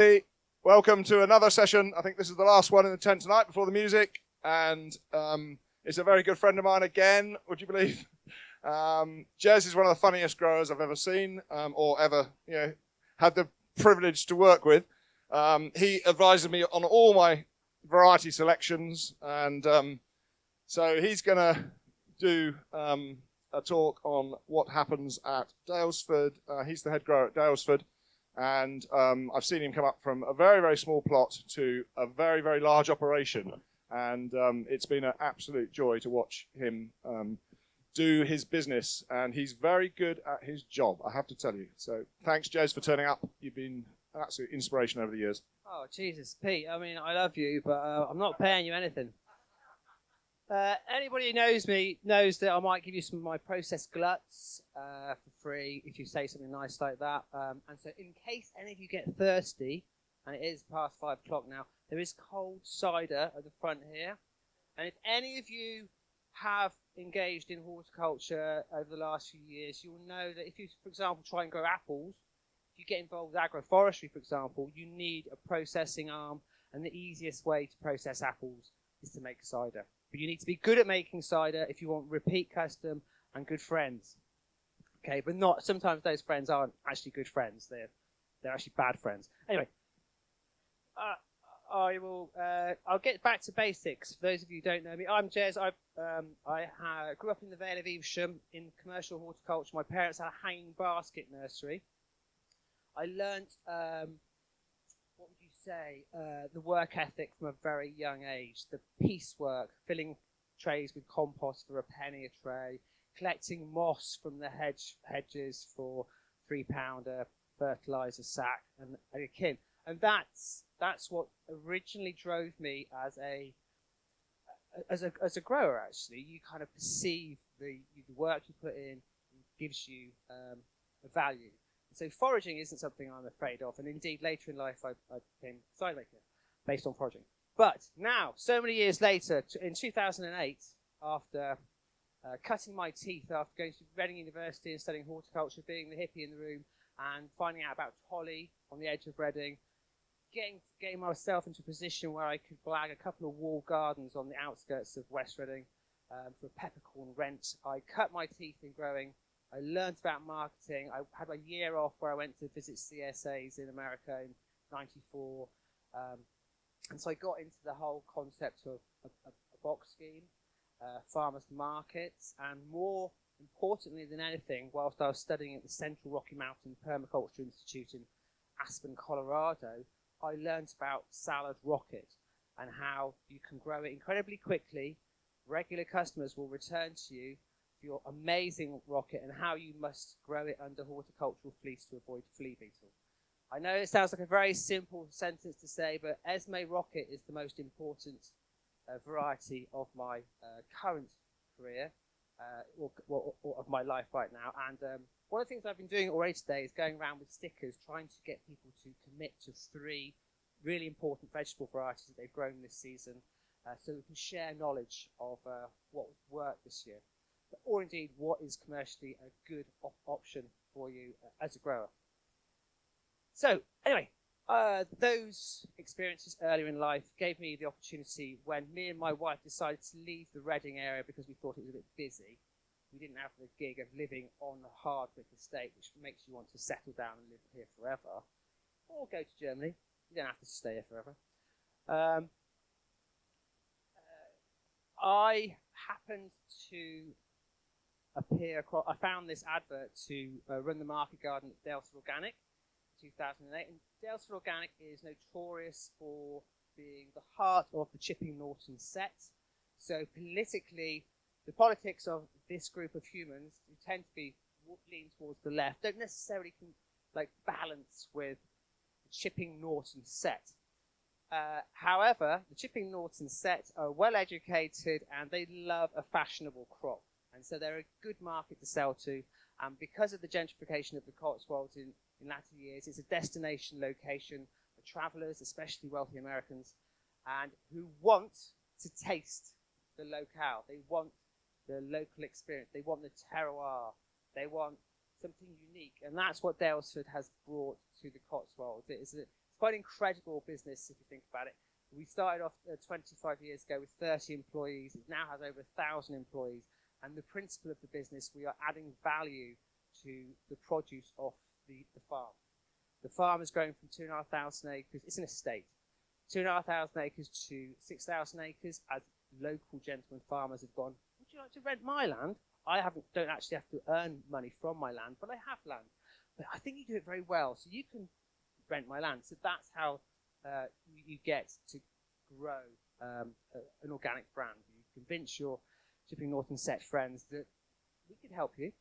Hey, welcome to another session. I think this is the last one in the tent tonight before the music, and it's a very good friend of mine again, would you believe? Jez is one of the funniest growers I've ever seen, or ever had the privilege to work with. He advises me on all my variety selections, and so he's going to do a talk on what happens at Daylesford. He's the head grower at Daylesford. And I've seen him come up from a very, very small plot to a very, very large operation. And it's been an absolute joy to watch him do his business. And he's very good at his job, I have to tell you. So thanks, Jez, for turning up. You've been an absolute inspiration over the years. Oh, Jesus, Pete. I mean, I love you, but I'm not paying you anything. Anybody who knows me knows that I might give you some of my processed gluts for free if you say something nice like that. And so in case any of you get thirsty, and it is past 5 o'clock now, there is cold cider at the front here. And if any of you have engaged in horticulture over the last few years, you'll know that if you, for example, try and grow apples, if you get involved with agroforestry, for example, you need a processing arm, and the easiest way to process apples is to make cider. But you need to be good at making cider if you want repeat custom and good friends. Okay, but not sometimes those friends aren't actually good friends. They're actually bad friends. Anyway, I'll get back to basics. For those of you who don't know me, I'm Jez. I grew up in the Vale of Evesham in commercial horticulture. My parents had a hanging basket nursery. I learnt the work ethic from a very young age, the piecework, filling trays with compost for a penny a tray, collecting moss from the hedges for £3 a fertilizer sack and a kin. And that's what originally drove me as a grower. Actually, you kind of perceive the work you put in gives you a value. So foraging isn't something I'm afraid of, and indeed later in life I became a cider maker based on foraging. But now, so many years later, in 2008, after cutting my teeth after going to Reading University and studying horticulture, being the hippie in the room, and finding out about Holly on the edge of Reading, getting myself into a position where I could blag a couple of walled gardens on the outskirts of West Reading for a peppercorn rent, I cut my teeth in growing. I learned about marketing. I had a year off where I went to visit CSAs in America in '94. And so I got into the whole concept of a box scheme, farmers markets, and more importantly than anything, whilst I was studying at the Central Rocky Mountain Permaculture Institute in Aspen, Colorado, I learned about salad rocket and how you can grow it incredibly quickly. Regular customers will return to you your amazing rocket, and how you must grow it under horticultural fleece to avoid flea beetle. I know it sounds like a very simple sentence to say, but Esme rocket is the most important variety of my current career, or of my life right now. And one of the things I've been doing already today is going around with stickers, trying to get people to commit to 3 really important vegetable varieties that they've grown this season, so we can share knowledge of what worked this year, or indeed what is commercially a good option for you as a grower. So anyway, those experiences earlier in life gave me the opportunity when me and my wife decided to leave the Reading area because we thought it was a bit busy. We didn't have the gig of living on a hard-brick estate, which makes you want to settle down and live here forever, or go to Germany. You don't have to stay here forever. I happened to appear across. I found this advert to run the market garden at Daylesford Organic in 2008, and Daylesford Organic is notorious for being the heart of the Chipping Norton set. So politically, the politics of this group of humans who tend to be lean towards the left don't necessarily balance with the Chipping Norton set. However, the Chipping Norton set are well educated and they love a fashionable crop. And so they're a good market to sell to. And because of the gentrification of the Cotswolds in latter years, it's a destination location for travellers, especially wealthy Americans, and who want to taste the locale. They want the local experience. They want the terroir. They want something unique. And that's what Daylesford has brought to the Cotswolds. It's quite an incredible business if you think about it. We started off 25 years ago with 30 employees. It now has over 1,000 employees. And the principle of the business, we are adding value to the produce of the farm. The farm has grown from 2,500 acres. It's an estate. 2,500 acres to 6,000 acres as local gentlemen farmers have gone, would you like to rent my land? I don't actually have to earn money from my land, but I have land. But I think you do it very well, so you can rent my land. So that's how you get to grow an organic brand. You convince your Shipping North and Set friends that we can help you.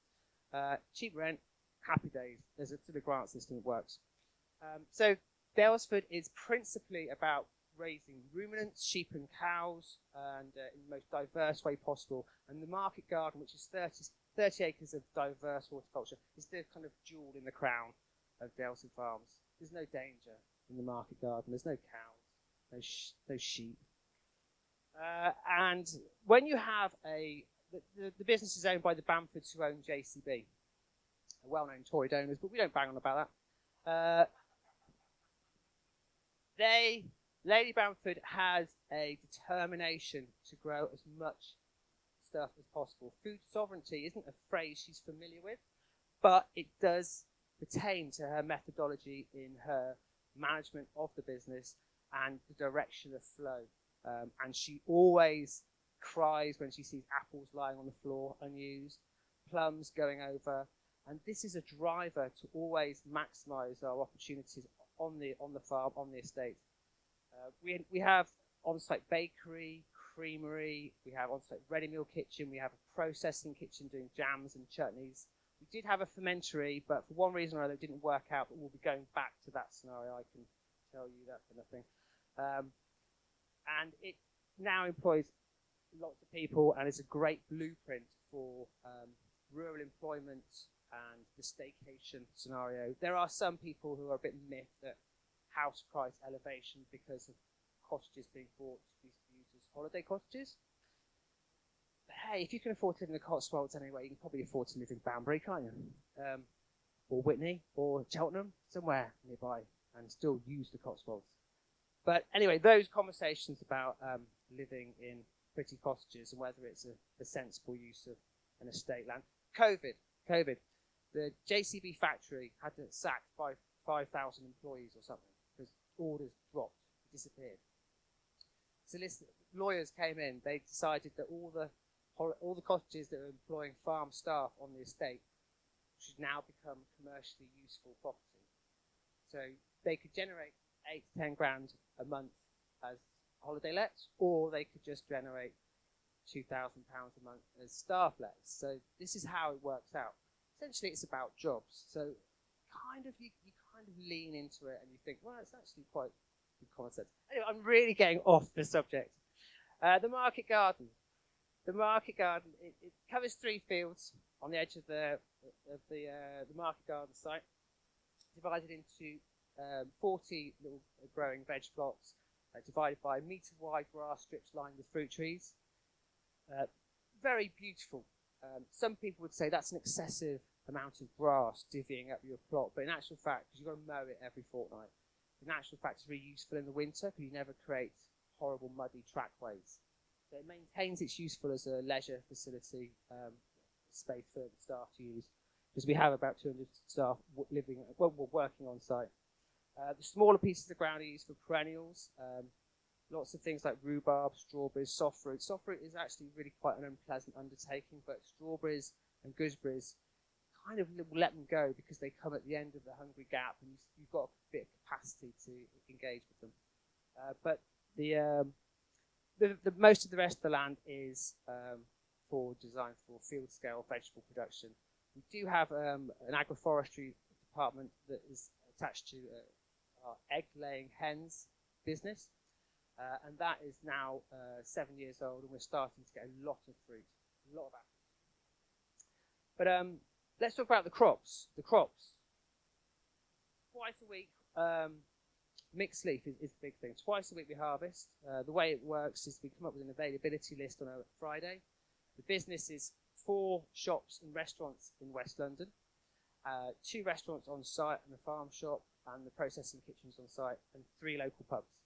Cheap rent, happy days. There's a sort of grant system that works. So Daylesford is principally about raising ruminants, sheep and cows, and in the most diverse way possible. And the market garden, which is 30 acres of diverse horticulture, is the kind of jewel in the crown of Daylesford Farms. There's no danger in the market garden. There's no cows, no sheep. And when you have the business is owned by the Bamfords, who own JCB, well-known Tory donors, but we don't bang on about that. Lady Bamford has a determination to grow as much stuff as possible. Food sovereignty isn't a phrase she's familiar with, but it does pertain to her methodology in her management of the business and the direction of flow. And she always cries when she sees apples lying on the floor unused, plums going over, and this is a driver to always maximise our opportunities on the farm, on the estate. We have on-site bakery, creamery, we have on-site ready meal kitchen, we have a processing kitchen doing jams and chutneys. We did have a fermentery, but for one reason or another it didn't work out, but we'll be going back to that scenario, I can tell you that for nothing. And it now employs lots of people and is a great blueprint for rural employment and the staycation scenario. There are some people who are a bit miffed at house price elevation because of cottages being bought to be used as holiday cottages. But hey, if you can afford to live in the Cotswolds anyway, you can probably afford to live in Banbury, can't you? Or Whitney, or Cheltenham, somewhere nearby, and still use the Cotswolds. But anyway, those conversations about living in pretty cottages and whether it's a sensible use of an estate land. COVID. The JCB factory had to sack 5,000 employees or something because orders dropped, disappeared. So lawyers came in. They decided that all the cottages that were employing farm staff on the estate should now become commercially useful property. So they could generate 8 to 10 grand a month as holiday lets, or they could just generate £2,000 a month as staff lets. So this is how it works out. Essentially, it's about jobs. So you kind of lean into it and you think, well, it's actually quite good common sense. Anyway, I'm really getting off the subject. The market garden. The market garden, it covers 3 fields on the edge of the market garden site, divided into 40 little growing veg plots, divided by metre-wide grass strips lined with fruit trees. Very beautiful. Some people would say that's an excessive amount of grass divvying up your plot, but in actual fact, because you've got to mow it every fortnight, in actual fact it's really useful in the winter because you never create horrible muddy trackways. So it maintains its useful as a leisure facility, space for the staff to use, because we have about 200 staff working on site. The smaller pieces of ground are used for perennials. Lots of things like rhubarb, strawberries, soft fruit. Soft fruit is actually really quite an unpleasant undertaking, but strawberries and gooseberries kind of let them go because they come at the end of the hungry gap and you've got a bit of capacity to engage with them. But the most of the rest of the land is designed for field scale vegetable production. We do have an agroforestry department that is attached to our egg laying hens business. And that is now 7 years old, and we're starting to get a lot of fruit, a lot of apples. But let's talk about the crops. Twice a week, mixed leaf is the big thing. Twice a week we harvest. The way it works is we come up with an availability list on a Friday. The business is 4 shops and restaurants in West London, 2 restaurants on site and a farm shop, and the processing kitchens on site, and 3 local pubs.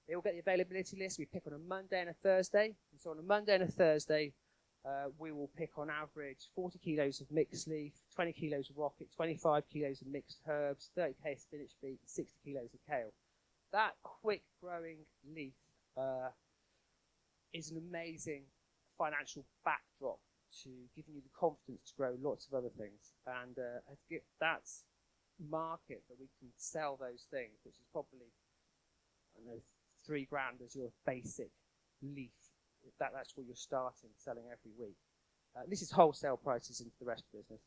They all get the availability list. We pick on a Monday and a Thursday. And so on a Monday and a Thursday, we will pick on average 40 kilos of mixed leaf, 20 kilos of rocket, 25 kilos of mixed herbs, 30 kg spinach beet, and 60 kilos of kale. That quick growing leaf is an amazing financial backdrop to giving you the confidence to grow lots of other things. And that's market that we can sell those things, which is probably, I don't know, £3,000 as your basic leaf. That's what you're starting selling every week. This is wholesale prices into the rest of the business.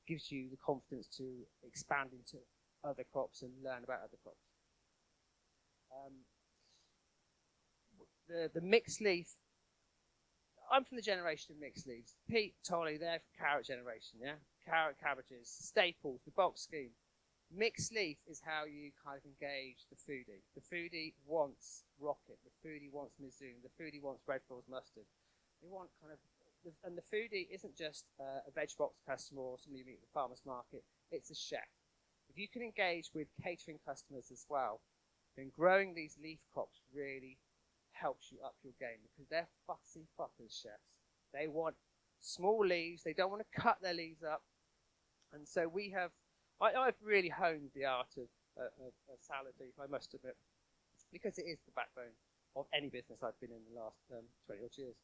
Gives you the confidence to expand into other crops and learn about other crops. The mixed leaf, I'm from the generation of mixed leaves. Pete, Tolly, they're from carrot generation, yeah? Carrot, cabbages, staples, the box scheme. Mixed leaf is how you kind of engage the foodie. The foodie wants rocket, the foodie wants mizoom, the foodie wants red frills mustard. They want kind of, and the foodie isn't just a veg box customer or somebody you meet at the farmer's market, it's a chef. If you can engage with catering customers as well, then growing these leaf crops really helps you up your game, because they're fussy fuckers, chefs. They want small leaves, they don't want to cut their leaves up, and so I've really honed the art of salad leaf, I must admit, because it is the backbone of any business I've been in the last 20 odd years.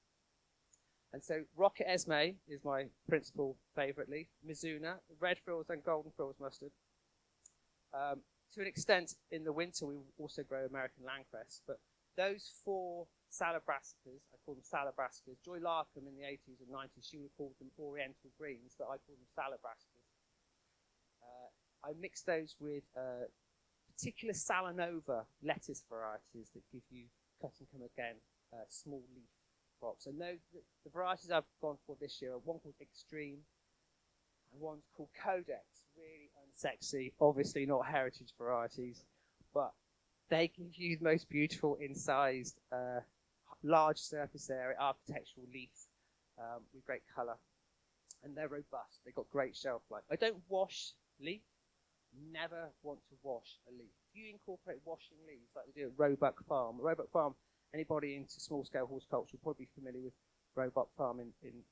And so Rocket Esme is my principal favourite leaf, Mizuna, red frills and golden frills mustard. To an extent, in the winter we also grow American landcress, but those 4 salad brassicas, I call them salad brassicas. Joy Larkham in the 80s and 90s, she would have called them oriental greens, but I call them salad brassicas. I mix those with particular Salanova lettuce varieties that give you cut and come again small leaf crops. And the varieties I've gone for this year are one called Extreme and one's called Codex, really unsexy, obviously not heritage varieties, but they give you the most beautiful incised, large surface area, architectural leaf with great colour. And they're robust, they've got great shelf life. I don't wash leaf. Never want to wash a leaf. If you incorporate washing leaves like they do at Roebuck Farm, anybody into small-scale horticulture will probably be familiar with Roebuck Farm in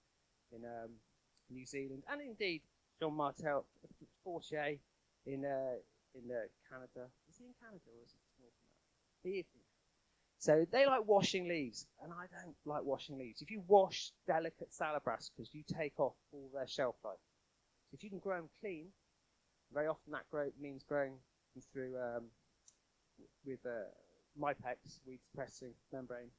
New Zealand, and indeed John Martel Fortier in Canada. Is he in Canada or is it North America? He is. So they like washing leaves, and I don't like washing leaves. If you wash delicate salad brassicas, you take off all their shelf life. So if you can grow them clean, very often that means growing them through with Mypex, weed suppressing membrane.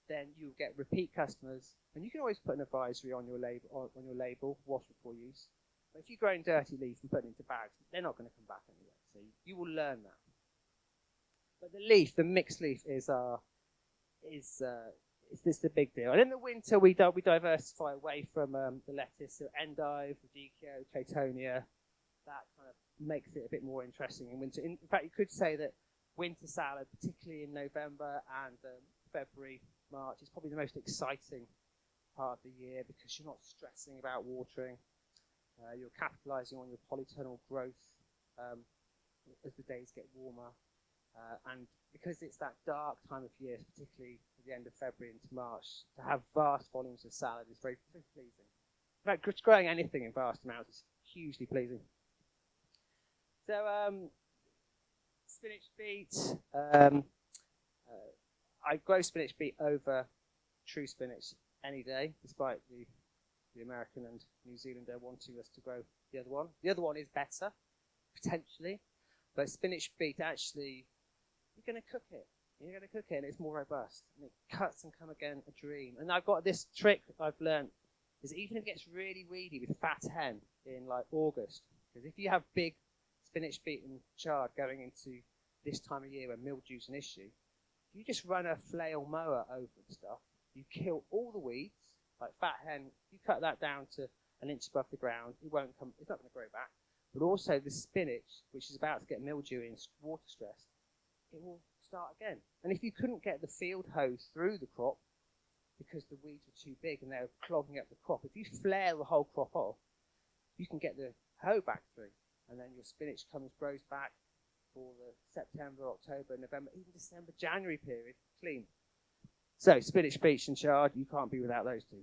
Then you'll get repeat customers, and you can always put an advisory on your label, wash before use. But if you're growing dirty leaf and putting it into bags, they're not going to come back anyway. So you will learn that. But the mixed leaf is the big deal. And in the winter we diversify away from the lettuce, so endive, radicchio, Claytonia. That kind of makes it a bit more interesting in winter. In fact, you could say that winter salad, particularly in November and February, March, is probably the most exciting part of the year, because you're not stressing about watering. You're capitalising on your polytunnel growth as the days get warmer. And because it's that dark time of year, particularly at the end of February into March, to have vast volumes of salad is very, very pleasing. In fact, just growing anything in vast amounts is hugely pleasing. So, spinach beet. I grow spinach beet over true spinach any day, despite the American and New Zealander wanting us to grow the other one. The other one is better, potentially, but spinach beet actually, you're going to cook it. You're going to cook it, and it's more robust. And it cuts and come again a dream. And I've got this trick I've learned, is that even if it gets really weedy with fat hen in like August, because if you have big spinach beet and chard going into this time of year when mildew's an issue, you just run a flail mower over the stuff, you kill all the weeds, like fat hen, you cut that down to an inch above the ground, it's not going to grow back. But also the spinach, which is about to get mildewy and water stressed, it will start again. And if you couldn't get the field hose through the crop because the weeds were too big and they were clogging up the crop, if you flare the whole crop off, you can get the hoe back through, and then your spinach grows back for the September, October, November, even December, January period, clean. So spinach, peach and chard, you can't be without those two.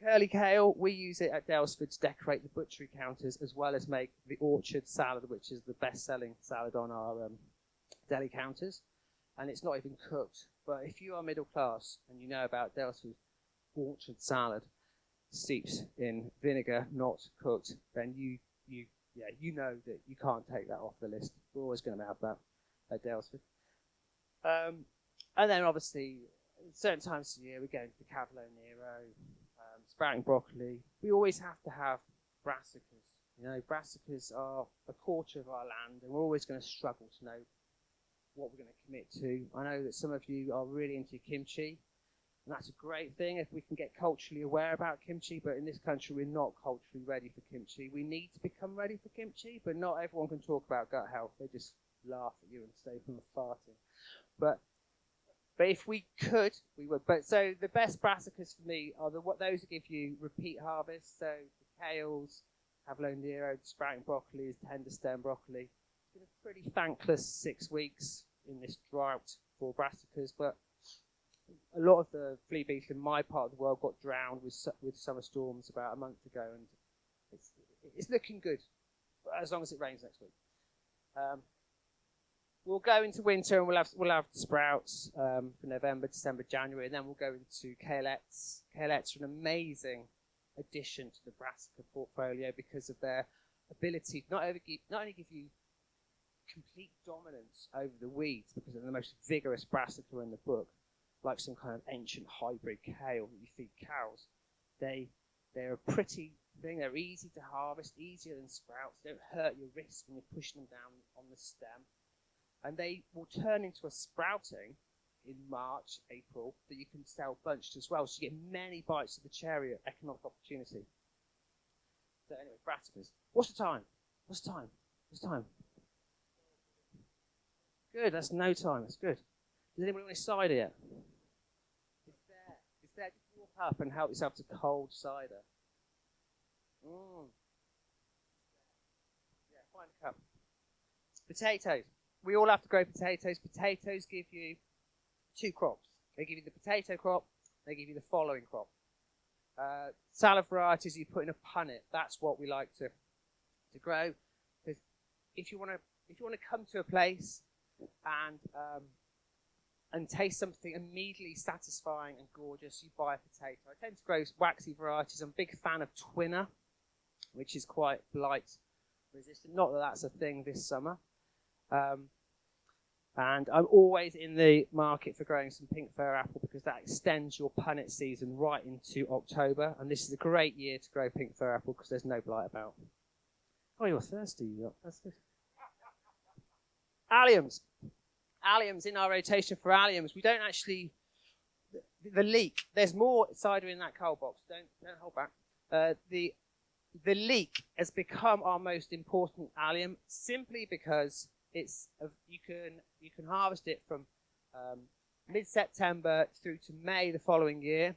Curly kale, we use it at Daylesford to decorate the butchery counters as well as make the orchard salad, which is the best-selling salad on our deli counters. And it's not even cooked. But if you are middle class and you know about Daylesford orchard salad steeped in vinegar, not cooked, then you know that you can't take that off the list. We're always going to have that at Daylesford. And then obviously, certain times of the year, we go into the Cavolo Nero, sprouting broccoli. We always have to have brassicas. You know, brassicas are a quarter of our land, and we're always going to struggle to know what we're going to commit to. I know that some of you are really into kimchi, and that's a great thing if we can get culturally aware about kimchi, but in this country we're not culturally ready for kimchi. We need to become ready for kimchi, but not everyone can talk about gut health. They just laugh at you and say from farting. But if we could, we would. But so the best brassicas for me are those that give you repeat harvest. So the kales, Cavolo Nero, sprouting broccoli, tender stem broccoli. It's been a pretty thankless 6 weeks in this drought for brassicas, but a lot of the flea beetle in my part of the world got drowned with summer storms about a month ago, and it's looking good, as long as it rains next week. We'll go into winter and we'll have sprouts for November, December, January, and then we'll go into kalettes. Kalettes are an amazing addition to the brassica portfolio because of their ability to not only give you complete dominance over the weeds, because they're the most vigorous brassica in the book, like some kind of ancient hybrid kale that you feed cows. They're a pretty thing. They're easy to harvest, easier than sprouts. They don't hurt your wrist when you're pushing them down on the stem. And they will turn into a sprouting in March, April, that you can sell bunched as well. So you get many bites of the cherry at economic opportunity. So anyway, brassicas. What's the time? What's the time? Good, that's no time. That's good. Does anybody want to cider yet? It's there. Just walk up and help yourself to cold cider. Yeah, find a cup. Potatoes. We all have to grow potatoes. Potatoes give you 2 crops. They give you the potato crop. They give you the following crop. Salad varieties you put in a punnet. That's what we like to grow. Because if you want to come to a place and taste something immediately satisfying and gorgeous, you buy a potato. I tend to grow waxy varieties. I'm a big fan of Twinner, which is quite blight resistant. Not that that's a thing this summer. And I'm always in the market for growing some pink fir apple because that extends your punnet season right into October. And this is a great year to grow pink fir apple because there's no blight about. Oh, you're thirsty. That's good. Alliums. Alliums in our rotation for alliums. We don't actually... The leek. There's more cider in that coal box. Don't hold back. The leek has become our most important allium simply because you can harvest it from mid-September through to May the following year.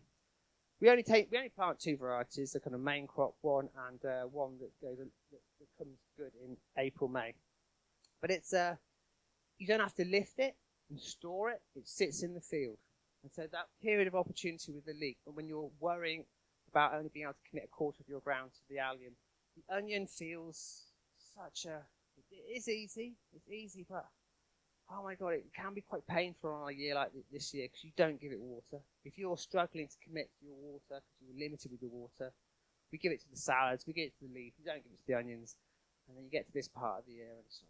We only plant 2 varieties, the kind of main crop one and one that comes good in April, May. But it's you don't have to lift it and store it; it sits in the field. And so that period of opportunity with the leek, and when you're worrying about only being able to commit a quarter of your ground to the allium, the onion feels such a... It is easy. It's easy, but oh my god, it can be quite painful on a year like this year because you don't give it water. If you're struggling to commit to your water because you're limited with the water, we give it to the salads, we give it to the leaf, we don't give it to the onions, and then you get to this part of the year and it's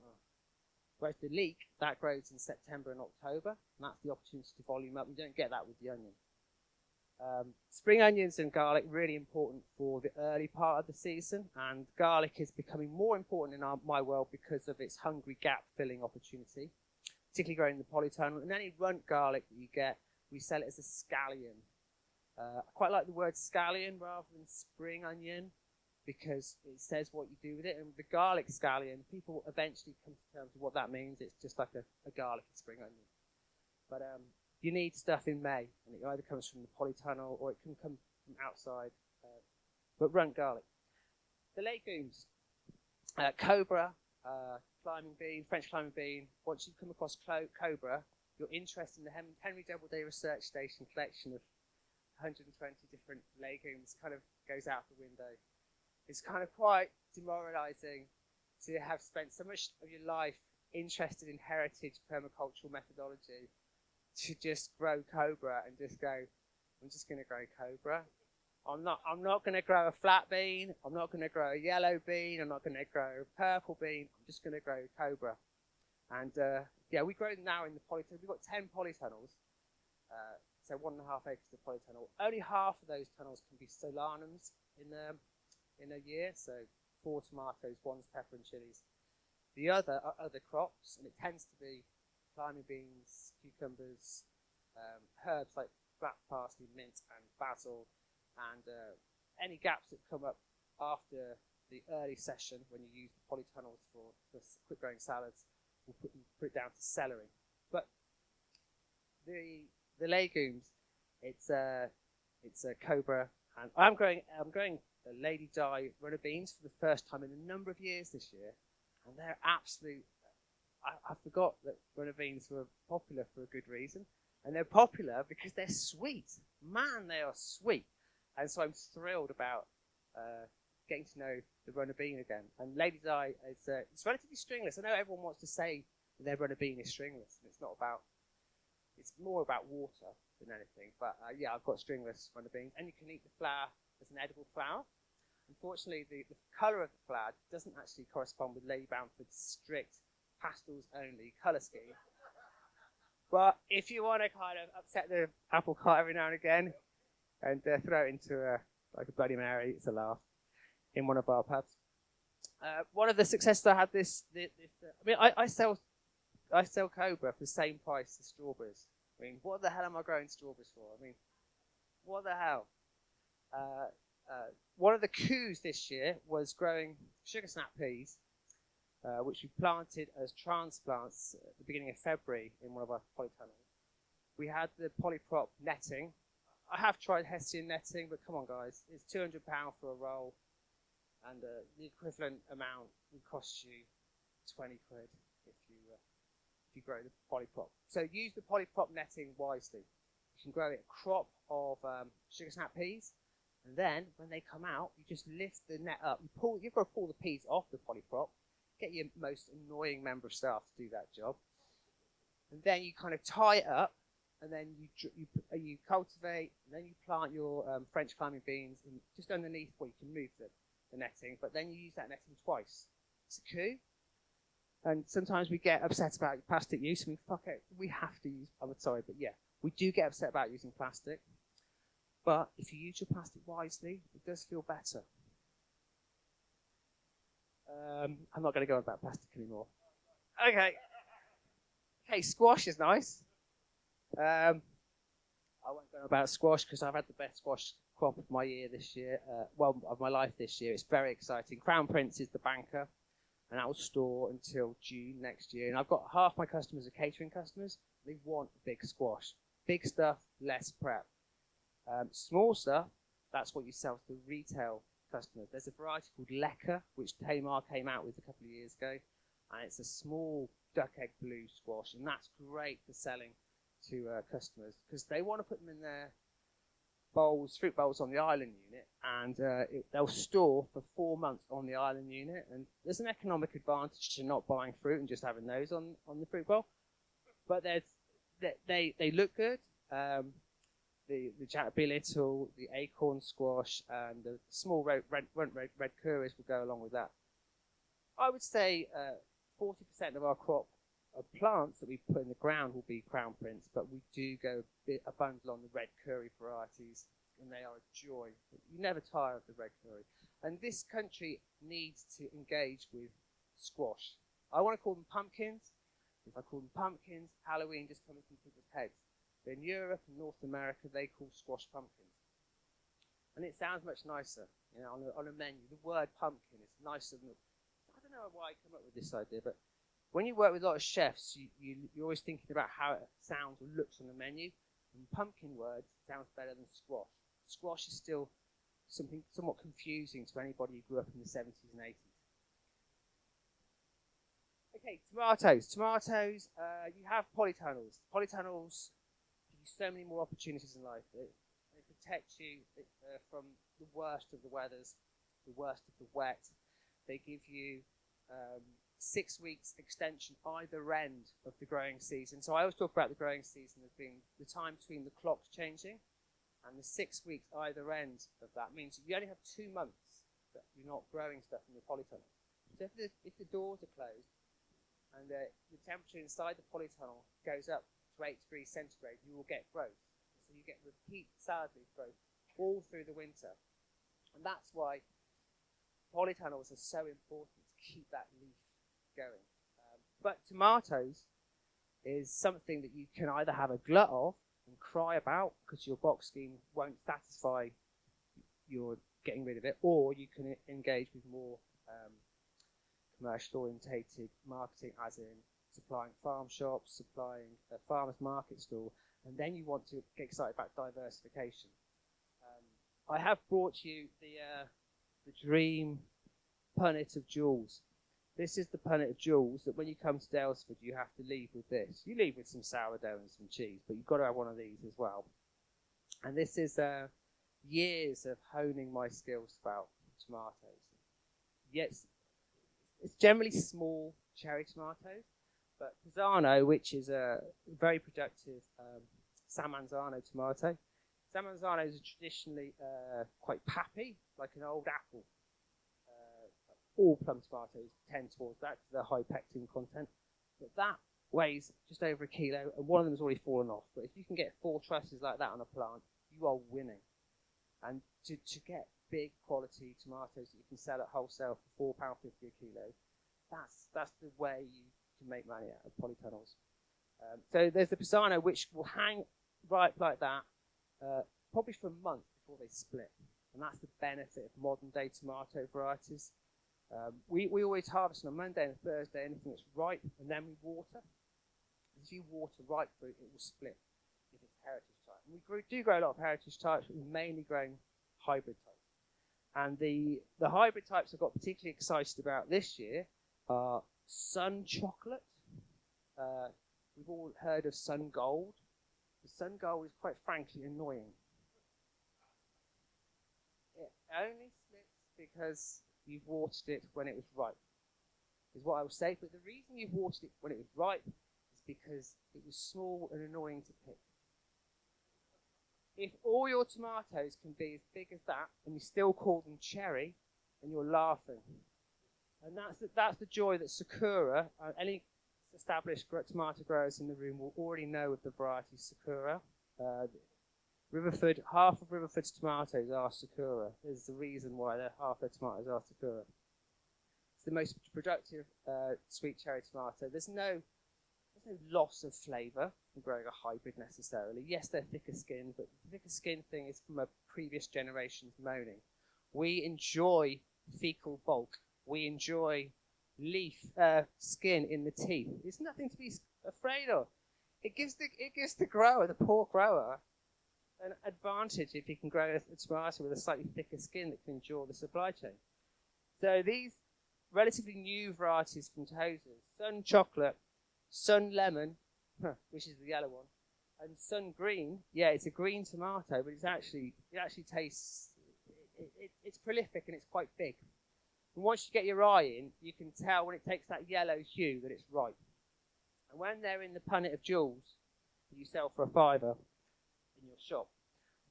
whereas the leek, that grows in September and October, and that's the opportunity to volume up. You don't get that with the onion. Spring onions and garlic, really important for the early part of the season, and garlic is becoming more important in my world because of its hungry gap filling opportunity, particularly growing the polytunnel. And any runt garlic that you get, we sell it as a scallion. I quite like the word scallion rather than spring onion because it says what you do with it. And the garlic scallion, people eventually come to terms with what that means. It's just like a garlic and spring onion. But you need stuff in May, and it either comes from the polytunnel or it can come from outside. But runt garlic. The legumes, cobra, climbing bean, French climbing bean. Once you come across cobra, you're interested in the Henry Doubleday Research Station collection of 120 different legumes kind of goes out the window. It's kind of quite demoralizing to have spent so much of your life interested in heritage permacultural methodology to just grow cobra and just go, I'm just going to grow cobra. I'm not going to grow a flat bean. I'm not going to grow a yellow bean. I'm not going to grow a purple bean. I'm just going to grow cobra. And yeah, we grow them now in the polytunnel. We've got 10 polytunnels, so 1.5 acres of polytunnel. Only half of those tunnels can be solanums in a year, so 4 tomatoes, 1 pepper and chilies. The other are other crops, and it tends to be climbing beans, cucumbers, herbs like black parsley, mint, and basil, and any gaps that come up after the early session when you use the polytunnels for quick growing salads, we'll put it down to celery. But the legumes, it's a cobra, and I'm growing Lady Di runner beans for the first time in a number of years this year, and they're absolute. I forgot that runner beans were popular for a good reason, and they're popular because they're sweet. Man, they are sweet, and so I'm thrilled about getting to know the runner bean again. And Lady Di is it's relatively stringless. I know everyone wants to say their runner bean is stringless, and it's not about. It's more about water than anything. But yeah, I've got stringless runner beans, and you can eat the flour as an edible flour. Unfortunately, the colour of the flour doesn't actually correspond with Lady Bamford's strict pastels only colour scheme. But if you want to kind of upset the apple cart every now and again and throw it into like a Bloody Mary, it's a laugh, in one of our pubs. One of the successes I had I sell cobra for the same price as strawberries. I mean, what the hell am I growing strawberries for? I mean, what the hell? One of the coups this year was growing sugar snap peas, which we planted as transplants at the beginning of February in one of our polytunnels. We had the polyprop netting. I have tried Hessian netting, but come on, guys, it's £200 for a roll, and the equivalent amount would cost you 20 quid if you grow the polyprop. So use the polyprop netting wisely. You can grow a crop of sugar snap peas, and then when they come out, you just lift the net up. You've got to pull the peas off the polyprop. Get your most annoying member of staff to do that job, and then you kind of tie it up, and then you cultivate, and then you plant your French climbing beans in just underneath where you can move the netting, but then you use that netting twice. It's a coup. And sometimes we get upset about plastic use. I mean, fuck it, we have to use. I'm sorry, but yeah, we do get upset about using plastic. But if you use your plastic wisely, it does feel better. I'm not going to go on about plastic anymore. Okay, squash is nice. I won't go on about squash because I've had the best squash crop of my year this year. Of my life this year. It's very exciting. Crown Prince is the banker, and that will store until June next year. And I've got half my customers are catering customers. They want big squash. Big stuff, less prep. Small stuff, that's what you sell to retail customers. There's a variety called Lecker, which Tamar came out with a couple of years ago, and it's a small duck egg blue squash, and that's great for selling to customers because they want to put them in their bowls, fruit bowls on the island unit, and they'll store for 4 months on the island unit, and there's an economic advantage to not buying fruit and just having those on the fruit bowl, but they look good. The Jack B. Little, the acorn squash, and the small red curries will go along with that. I would say 40% of our crop of plants that we put in the ground will be Crown Prince, but we do go a bundle on the red curry varieties, and they are a joy. You never tire of the red curry. And this country needs to engage with squash. I want to call them pumpkins. If I call them pumpkins, Halloween just comes into people's heads. In Europe and North America, they call squash pumpkins. And it sounds much nicer, on a menu. The word pumpkin is nicer than... I don't know why I came up with this idea, but when you work with a lot of chefs, you're always thinking about how it sounds or looks on the menu. And pumpkin word sounds better than squash. Squash is still something somewhat confusing to anybody who grew up in the 70s and 80s. Okay, tomatoes. Tomatoes, you have polytunnels. Polytunnels give you so many more opportunities in life. They protect you from the worst of the weathers, the worst of the wet. They give you 6 weeks extension either end of the growing season. So I always talk about the growing season as being the time between the clocks changing, and the 6 weeks either end of that means you only have 2 months that you're not growing stuff in the polytunnel. So if the doors are closed and the temperature inside the polytunnel goes up to 8 degrees centigrade, you will get growth. So you get repeat salad leaf growth all through the winter. And that's why polytunnels are so important to keep that leaf going. But tomatoes is something that you can either have a glut of and cry about because your box scheme won't satisfy your getting rid of it, or you can engage with more commercial orientated marketing, as in supplying farm shops, supplying a farmer's market stall, and then you want to get excited about diversification. I have brought you the dream punnet of jewels. This is the punnet of jewels that when you come to Daylesford you have to leave with this. You leave with some sourdough and some cheese, but you've got to have one of these as well. And this is years of honing my skills about tomatoes. Yes, it's generally small cherry tomatoes, but Pisano, which is a very productive Samanzano tomato. Samanzanos are traditionally quite pappy, like an old apple. All plum tomatoes tend towards that because they're high pectin content. But that weighs just over a kilo, and one of them has already fallen off. But if you can get 4 trusses like that on a plant, you are winning. And to get big quality tomatoes that you can sell at wholesale for £4.50 a kilo, that's the way you can make money out of polytunnels. So there's the Pisano, which will hang ripe like that probably for a month before they split. And that's the benefit of modern day tomato varieties. We always harvest on a Monday and a Thursday anything that's ripe, and then we water. If you water ripe fruit, it will split if it's heritage type. And we do grow a lot of heritage types, but we're mainly growing hybrid types. And the hybrid types I got particularly excited about this year are Sun Chocolate. We've all heard of Sun Gold. The Sun Gold is quite frankly annoying. It only splits because you've watered it when it was ripe, is what I will say. But the reason you've watered it when it was ripe is because it was small and annoying to pick. If all your tomatoes can be as big as that and you still call them cherry, then you're laughing. And that's the joy that Sakura, any established tomato growers in the room will already know of the variety Sakura. Riverford, half of Riverford's tomatoes are Sakura. There's the reason why half their tomatoes are Sakura. It's the most productive sweet cherry tomato. There's no loss of flavour from growing a hybrid necessarily. Yes, they're thicker skinned, but the thicker skin thing is from a previous generation's moaning. We enjoy fecal bulk. We enjoy leaf skin in the teeth. It's nothing to be afraid of. It gives the grower, the poor grower, an advantage if he can grow a tomato with a slightly thicker skin that can endure the supply chain. So these relatively new varieties from Tozer, Sun Chocolate, Sun Lemon, which is the yellow one, and Sun Green. Yeah, it's a green tomato, but it actually tastes. It's prolific and it's quite big. And once you get your eye in, you can tell when it takes that yellow hue that it's ripe. And when they're in the punnet of jewels that you sell for a £5 in your shop,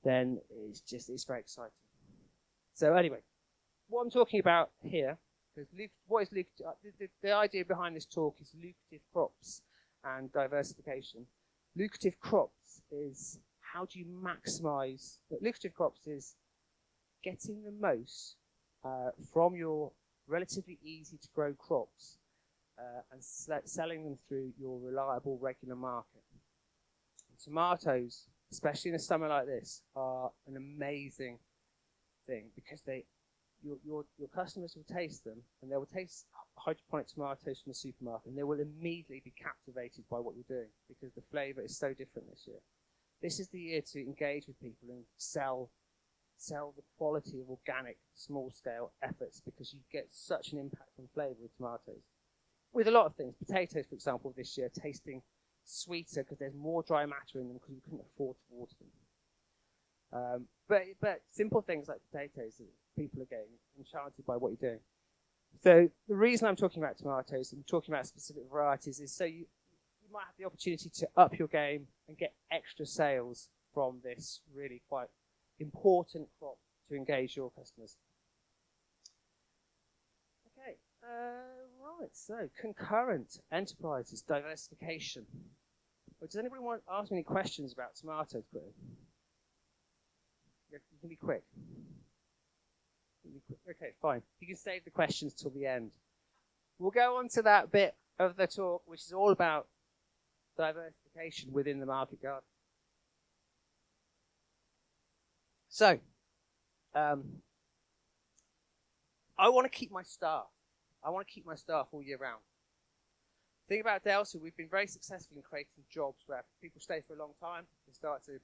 then it's very exciting. So anyway, what I'm talking about here, what is lucrative? The idea behind this talk is lucrative crops and diversification. Lucrative crops is how do you maximise? Lucrative crops is getting the most from your relatively easy to grow crops and selling them through your reliable regular market. And tomatoes, especially in a summer like this, are an amazing thing because your customers will taste them and they will taste hydroponic tomatoes from the supermarket and they will immediately be captivated by what you're doing because the flavour is so different this year. This is the year to engage with people and sell the quality of organic small scale efforts because you get such an impact on flavour with tomatoes. with a lot of things. Potatoes, for example, this year tasting sweeter because there's more dry matter in them because we couldn't afford to water them. But simple things like potatoes, people are getting enchanted by what you're doing. So the reason I'm talking about tomatoes and talking about specific varieties is so you might have the opportunity to up your game and get extra sales from this really quite important crop to engage your customers. Okay, right, so concurrent enterprises, diversification. Well, does anybody want to ask me any questions about tomatoes, quickly? You can be quick. Okay, fine. You can save the questions till the end. We'll go on to that bit of the talk, which is all about diversification within the market garden. So, I want to keep my staff. I want to keep my staff all year round. The thing about Daylesford, we've been very successful in creating jobs where people stay for a long time. They start to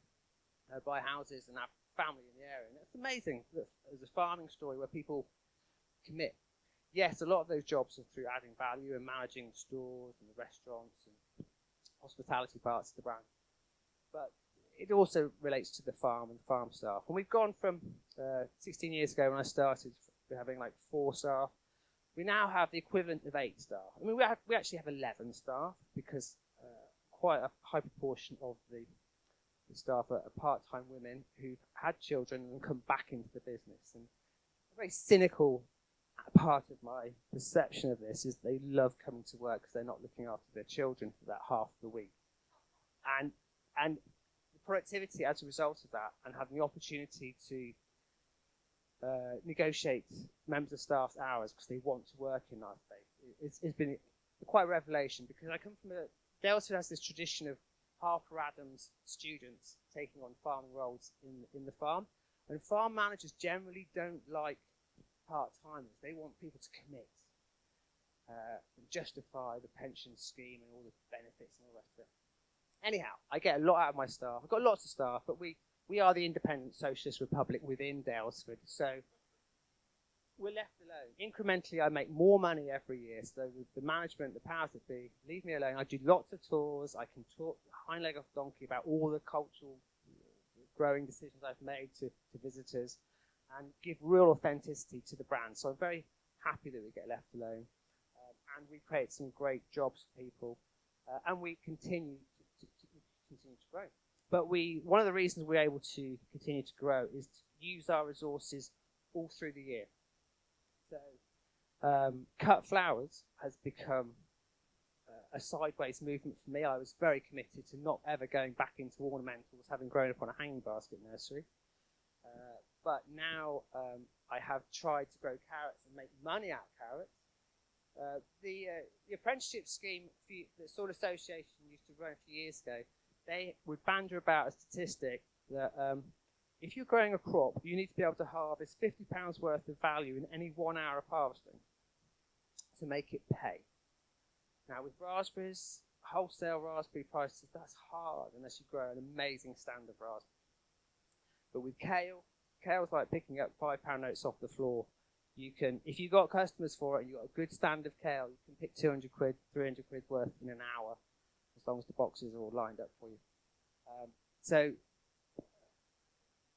buy houses and have family in the area. And it's amazing. There's a farming story where people commit. Yes, a lot of those jobs are through adding value and managing the stores and the restaurants and hospitality parts of the brand. But it also relates to the farm and the farm staff. And we've gone from 16 years ago when I started having like 4 staff. We now have the equivalent of 8 staff. I mean, we actually have 11 staff because quite a high proportion of the staff are part-time women who've had children and come back into the business. And a very cynical part of my perception of this is they love coming to work because they're not looking after their children for that half of the week. And the productivity as a result of that and having the opportunity to negotiate members of staff's hours because they want to work in our space, it's been quite a revelation because I come from Daylesford has this tradition of Harper Adams students taking on farming roles in the farm. And farm managers generally don't like part-timers. They want people to commit and justify the pension scheme and all the benefits and all the rest of it. Anyhow, I get a lot out of my staff. I've got lots of staff, but we are the independent socialist republic within Daylesford. So we're left alone. Incrementally, I make more money every year. So the management, the powers that be, leave me alone. I do lots of tours. I can talk hind leg off donkey about all the cultural growing decisions I've made to visitors and give real authenticity to the brand. So I'm very happy that we get left alone. And we create some great jobs for people. And we continue to grow. But one of the reasons we're able to continue to grow is to use our resources all through the year. So cut flowers has become a sideways movement for me. I was very committed to not ever going back into ornamentals, having grown up on a hanging basket nursery. But now I have tried to grow carrots and make money out of carrots. The apprenticeship scheme, the sort of association used to run a few years ago, they would banter about a statistic that if you're growing a crop, you need to be able to harvest £50 worth of value in any 1 hour of harvesting to make it pay. Now, with raspberries, wholesale raspberry prices, that's hard unless you grow an amazing stand of raspberry. But with kale's like picking up £5 notes off the floor. You can, if you've got customers for it and you've got a good stand of kale, you can pick 200 quid, 300 quid worth in an hour, as long as the boxes are all lined up for you. So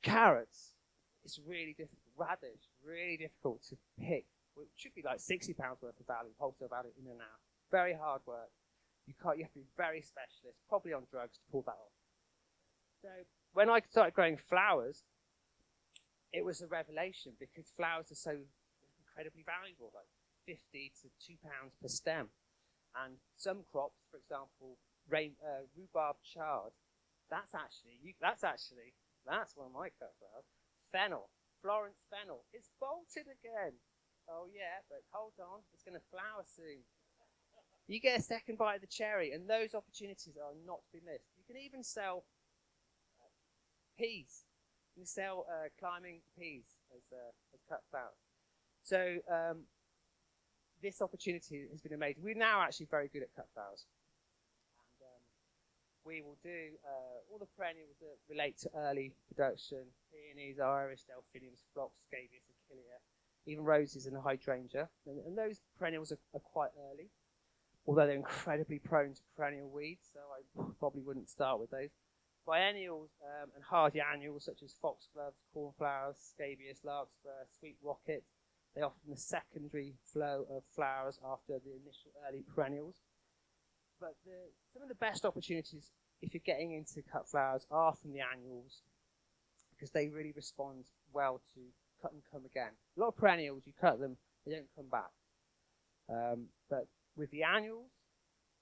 carrots, it's really difficult. Radish, really difficult to pick. Well, it should be like £60 worth of value, wholesale value in an hour. Very hard work. You have to be very specialist, probably on drugs to pull that off. So when I started growing flowers, it was a revelation because flowers are so incredibly valuable, like 50 to £2 per stem. And some crops, for example, rhubarb chard, that's one of my cut flowers. Fennel, Florence fennel, it's bolted again. Oh yeah, but hold on, it's going to flower soon. You get a second bite of the cherry, and those opportunities are not to be missed. You can even sell peas. You can sell climbing peas as cut flowers. So this opportunity has been amazing. We're now actually very good at cut flowers. And we will do all the perennials that relate to early production, peonies, iris, delphiniums, phlox, scabious, achillea, even roses and hydrangea. And those perennials are quite early. although they're incredibly prone to perennial weeds, so I probably wouldn't start with those. Biennials and hardy annuals such as foxgloves, cornflowers, scabious, larkspur, sweet rocket, they offer the secondary flow of flowers after the initial early perennials. But some of the best opportunities if you're getting into cut flowers are from the annuals, because they really respond well to cut and come again. A lot of perennials, you cut them, they don't come back. But with the annuals,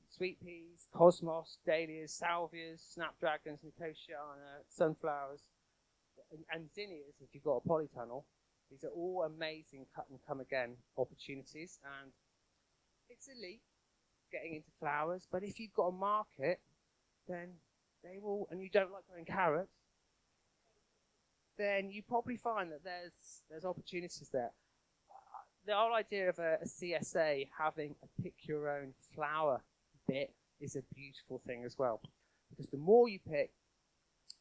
sweet peas, cosmos, dahlias, salvias, snapdragons, nicotiana, sunflowers, and zinnias, if you've got a polytunnel, these are all amazing cut and come again opportunities. And it's a leap getting into flowers, but if you've got a market, then they will, and you don't like growing carrots, then you probably find that there's opportunities there. The whole idea of a CSA having a pick your own flower bit is a beautiful thing as well, because the more you pick,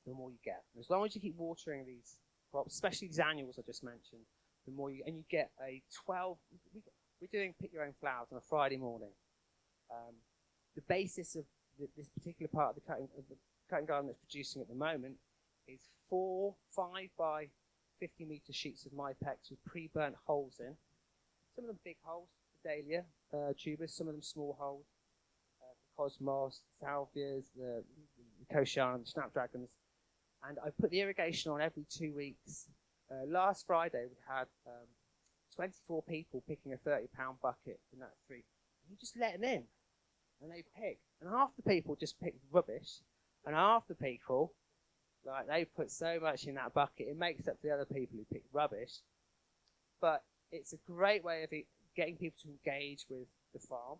the more you get. As long as you keep watering these crops, especially these annuals I just mentioned, the more you, and you get a 12. We're doing pick your own flowers on a Friday morning. The basis of this particular part of the cutting garden that's producing at the moment is 4 5 by 50 metre sheets of Mypex with pre-burnt holes in. Some of them big holes, the dahlia tubers, some of them small holes, the cosmos, the salvias, the nicotiana, the snapdragons. And I put the irrigation on every 2 weeks. Last Friday we had 24 people picking a 30-pound bucket in that street. You just let them in, and they pick. And half the people just pick rubbish, and half the people, like, they put so much in that bucket, it makes up for the other people who pick rubbish. But it's a great way of getting people to engage with the farm.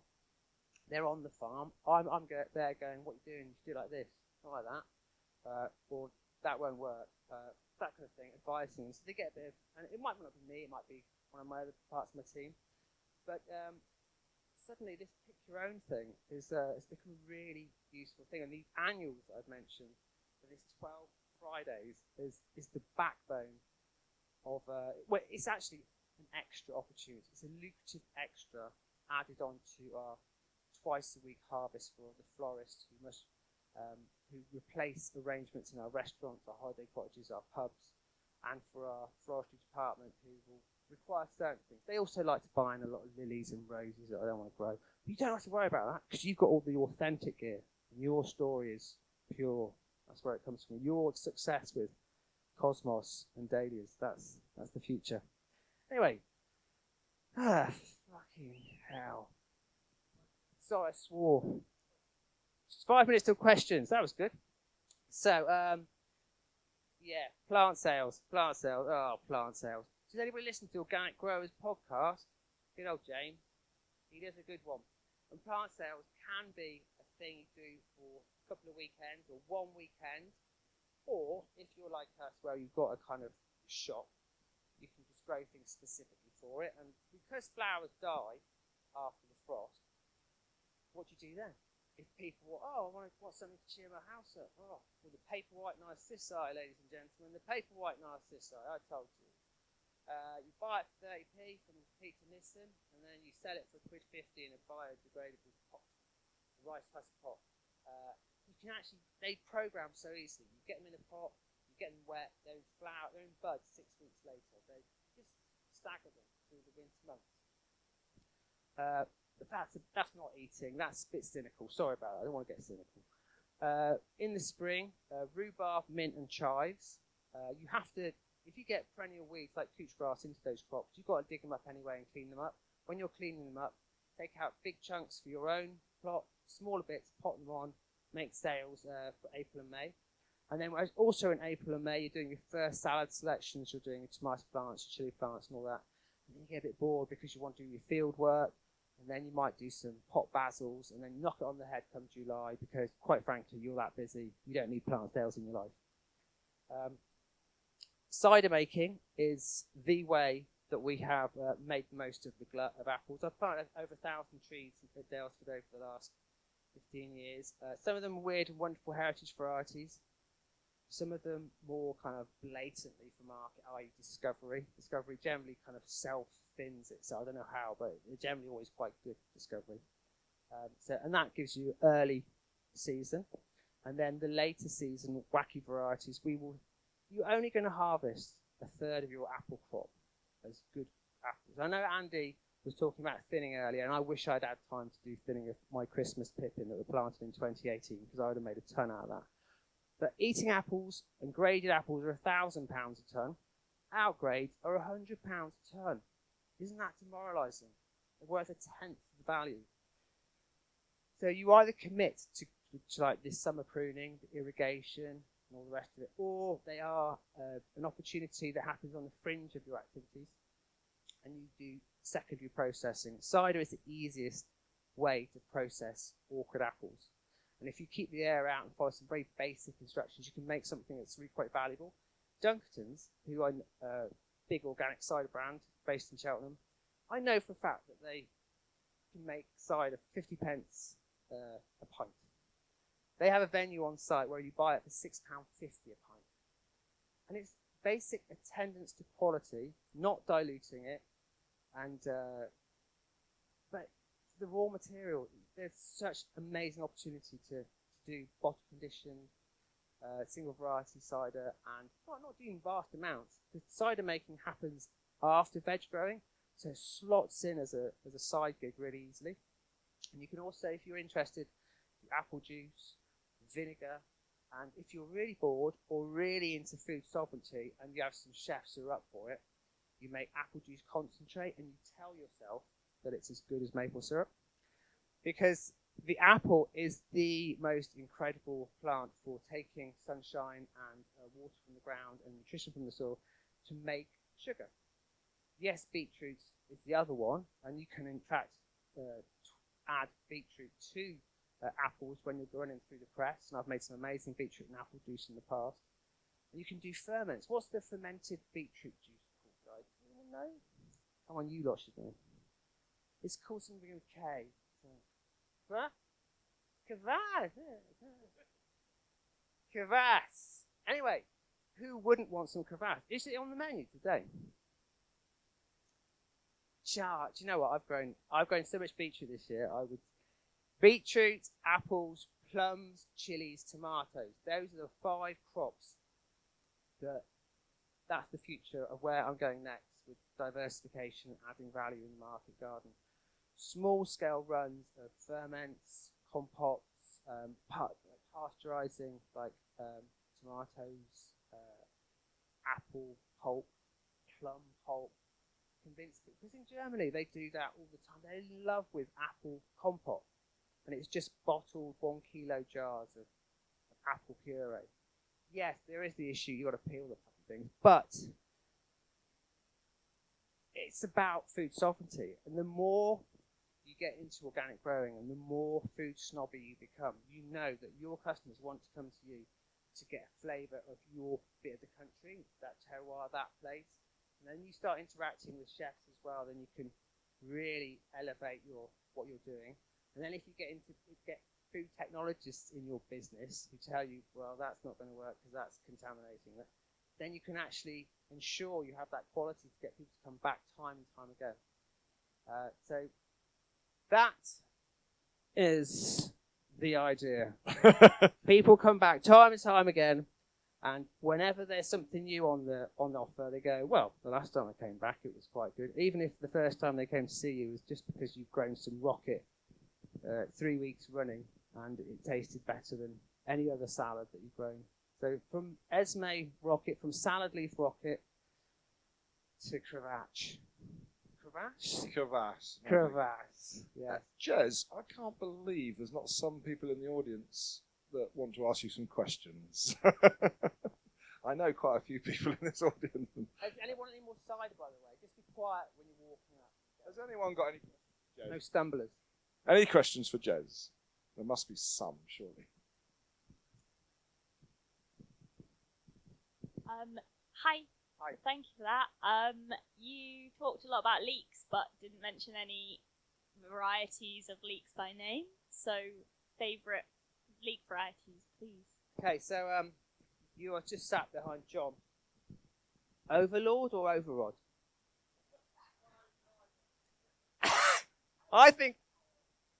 They're on the farm. I'm there going, what are you doing? You should do it like this, not like that. Or that won't work. That kind of thing, advising them. So they get a bit of, and it might not be me, it might be one of my other parts of my team. But suddenly this pick your own thing has become a really useful thing. And these annuals that I've mentioned, for this 12 Fridays, is the backbone of, well, it's actually an extra opportunity. It's a lucrative extra added on to our twice-a-week harvest for the florists who replace arrangements in our restaurants, our holiday cottages, our pubs, and for our forestry department who will require certain things. They also like to buy in a lot of lilies and roses that I don't want to grow. But you don't have to worry about that, because you've got all the authentic gear. And your story is pure. That's where it comes from. Your success with cosmos and dahlias, that's the future. Anyway, fucking hell. Sorry, I swore. Just 5 minutes till questions. That was good. So, yeah, plant sales. Oh, plant sales. Does anybody listen to Organic Growers podcast? Good old James. He does a good one. And plant sales can be a thing you do for a couple of weekends or one weekend. Or, if you're like us, where you've got a kind of shop, you can just grow things specifically for it. And because flowers die after the frost, what do you do then? If people, I want something to cheer my house up. Oh, well, the paper white narcissi, ladies and gentlemen, the paper white narcissi, I told you. You buy it for 30p from Peter Nissen, and then you sell it for £1.50 in a biodegradable pot, a rice husk pot. You can actually, they program so easily. You get them in a pot, you get them wet, they're in buds 6 weeks later. They just stagger them through the winter months. But that's not eating. That's a bit cynical. Sorry about that. I don't want to get cynical. In the spring, rhubarb, mint, and chives. You have to, if you get perennial weeds like couch grass into those crops, you've got to dig them up anyway and clean them up. When you're cleaning them up, take out big chunks for your own plot, smaller bits, pot them on, make sales for April and May. And then also in April and May, you're doing your first salad selections. You're doing your tomato plants, your chili plants, and all that. And then you get a bit bored because you want to do your field work. And then you might do some pot basils, and then knock it on the head come July, because, quite frankly, you're that busy. You don't need plant sales in your life. Cider making is the way that we have made the most of the glut of apples. I've planted over 1,000 trees at Daylesford over the last 15 years. Some of them are weird and wonderful heritage varieties. Some of them more kind of blatantly for market, i.e. discovery. Discovery generally kind of self-thins it, so I don't know how, but they're generally always quite good discovery. And that gives you early season. And then the later season, wacky varieties, you're only going to harvest a third of your apple crop as good apples. I know Andy was talking about thinning earlier, and I wish I'd had time to do thinning of my Christmas pippin that were planted in 2018, because I would have made a ton out of that. But eating apples and graded apples are £1,000 a tonne. Outgrades are £100 a tonne. Isn't that demoralising? They're worth a tenth of the value. So you either commit to like this summer pruning, the irrigation, and all the rest of it, or they are an opportunity that happens on the fringe of your activities, and you do secondary processing. Cider is the easiest way to process awkward apples. And if you keep the air out and follow some very basic instructions, you can make something that's really quite valuable. Dunkerton's, who are a big organic cider brand based in Cheltenham, I know for a fact that they can make cider 50p a pint. They have a venue on site where you buy it for £6.50 a pint. And it's basic attendance to quality, not diluting it, and but the raw material, there's such amazing opportunity to do bottle condition, single variety cider, and not doing vast amounts. The cider making happens after veg growing, so it slots in as a side gig really easily. And you can also, if you're interested, do apple juice, vinegar, and if you're really bored or really into food sovereignty and you have some chefs who are up for it, you make apple juice concentrate and you tell yourself that it's as good as maple syrup, because the apple is the most incredible plant for taking sunshine and water from the ground and nutrition from the soil to make sugar. Yes, beetroot is the other one, and you can in fact add beetroot to apples when you're running through the press, and I've made some amazing beetroot and apple juice in the past. And you can do ferments. What's the fermented beetroot juice called, guys? Anyone know? Come on, you lot should know. It's called something with K. Kvass. Kvass. Anyway, who wouldn't want some kvass? Is it on the menu today? Do you know what? I've grown so much beetroot this year. Beetroot, apples, plums, chilies, tomatoes. Those are the 5 crops that's the future of where I'm going next with diversification, adding value in the market garden. Small scale runs of ferments, compots, pasteurizing like tomatoes, apple pulp, plum pulp. Convinced it, because in Germany they do that all the time. They're in love with apple compote, and it's just bottled 1 kilo jars of apple puree. Yes, there is the issue, you've got to peel the fucking things, but it's about food sovereignty. And the more you get into organic growing and the more food snobby you become, you know that your customers want to come to you to get a flavour of your bit of the country, that terroir, that place. And then you start interacting with chefs as well, then you can really elevate what you're doing. And then if you get food technologists in your business who tell you, well, that's not going to work because that's contaminating it, then you can actually ensure you have that quality to get people to come back time and time again. So that is the idea. People come back time and time again, and whenever there's something new on the offer, they go, well, the last time I came back, it was quite good. Even if the first time they came to see you was just because you've grown some rocket 3 weeks running, and it tasted better than any other salad that you've grown. So from Esme rocket, from salad leaf rocket to cravache. Cravache. Yeah. Jez, I can't believe there's not some people in the audience that want to ask you some questions. I know quite a few people in this audience. Has anyone any more cider, by the way? Just be quiet when you're walking up. Has anyone got any questions, Jez? No stumblers. Any questions for Jez? There must be some, surely. Hi. Hi. Thank you for that. You talked a lot about leeks, but didn't mention any varieties of leeks by name. So, favourite leek varieties, please. Okay, so you are just sat behind John. Overlord or Overrod? I think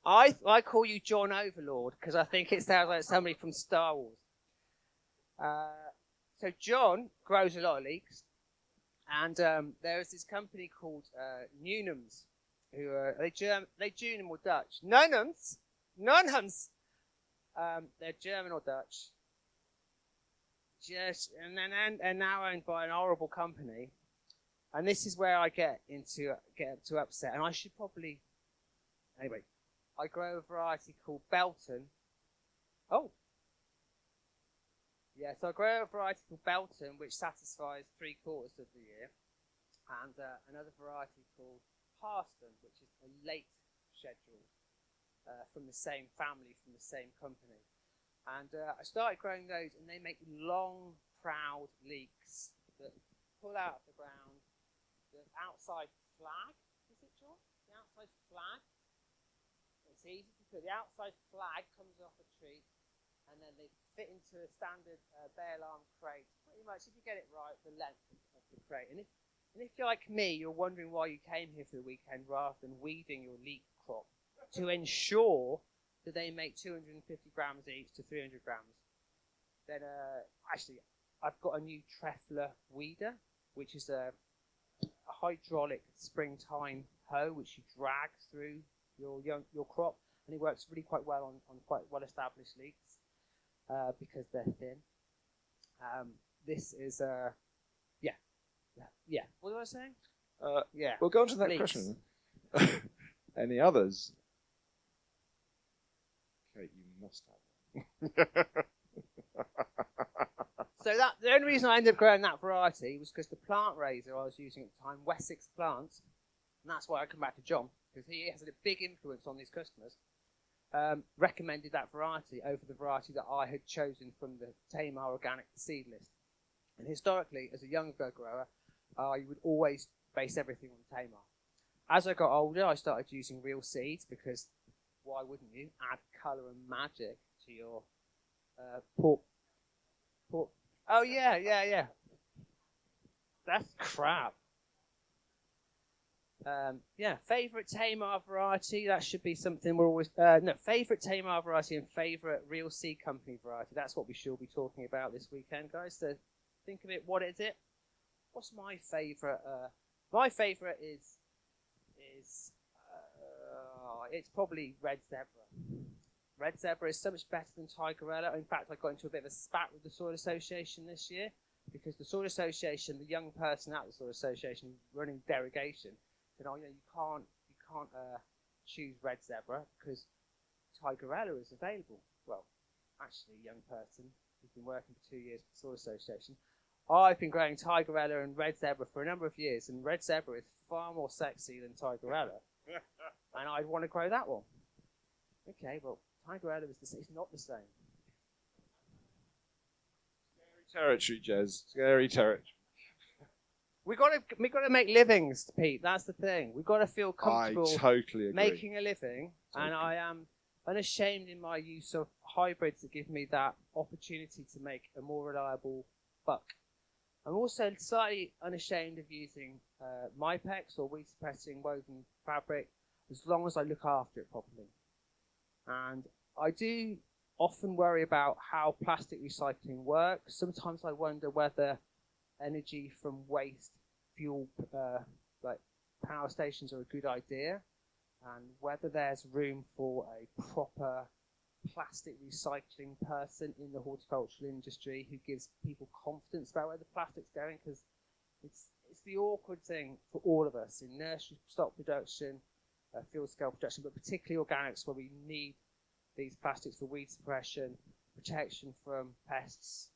I call you John Overlord because I think it sounds like somebody from Star Wars. So John grows a lot of leeks, and there is this company called Newnhams, who are they Junum or Dutch? Nunhams. They're German or Dutch. And now owned by an horrible company, and this is where I get to upset. And I should probably anyway. I grow a variety called Belton. Oh, yeah. So I grow a variety called Belton, which satisfies 3/4 of the year, and another variety called Parston, which is a late schedule from the same family, from the same company. And I started growing those, and they make long, proud leeks that pull out of the ground. The outside flag, is it, John? The outside flag. It's easy to put. The outside flag comes off a tree, and then they fit into a standard bale arm crate. Pretty much, if you get it right, the length of the crate. And if you're like me, you're wondering why you came here for the weekend rather than weeding your leek crop to ensure that they make 250 grams each to 300 grams. Then, actually, I've got a new Trefler weeder, which is a hydraulic springtime hoe which you drag through your crop, and it works really quite well on quite well established leeks because they're thin. This is yeah. What was I saying? Yeah. We'll go on to the next Leeks. question. Any others? Kate, you must have one. So the only reason I ended up growing that variety was because the plant raiser I was using at the time, Wessex Plants, and that's why I come back to John, because he has a big influence on these customers, recommended that variety over the variety that I had chosen from the Tamar Organic seed list. And historically, as a younger grower, I would always base everything on Tamar. As I got older, I started using real seeds because why wouldn't you add colour and magic to your pork? Oh yeah. That's crap. Favourite Tamar variety. That should be something we're always. Favourite Tamar variety and favourite real seed company variety. That's what we should be talking about this weekend, guys. So think of it. What is it? What's my favourite? My favourite is it's probably Red Zebra. Red Zebra is so much better than Tigerella. In fact, I got into a bit of a spat with the Soil Association this year because the Soil Association, the young person at the Soil Association running derogation, said, "Oh, you can't choose Red Zebra because Tigerella is available." Well, actually, a young person who's been working for 2 years for the Soil Association, I've been growing Tigerella and Red Zebra for a number of years, and Red Zebra is far more sexy than Tigerella, and I'd want to grow that one. Okay, well, Tigerella is not the same. Scary territory, Jez. Scary territory. We got to make livings, Pete. That's the thing. We got to feel comfortable I totally agree. making a living, and I am unashamed in my use of hybrids that give me that opportunity to make a more reliable buck. I'm also slightly unashamed of using Mypex or weed suppressing woven fabric as long as I look after it properly. And I do often worry about how plastic recycling works. Sometimes I wonder whether energy from waste fuel like power stations are a good idea, and whether there's room for a proper plastic recycling person in the horticultural industry who gives people confidence about where the plastic's going, because it's the awkward thing for all of us in nursery stock production, field scale production, but particularly organics, where we need these plastics for weed suppression, protection from pests.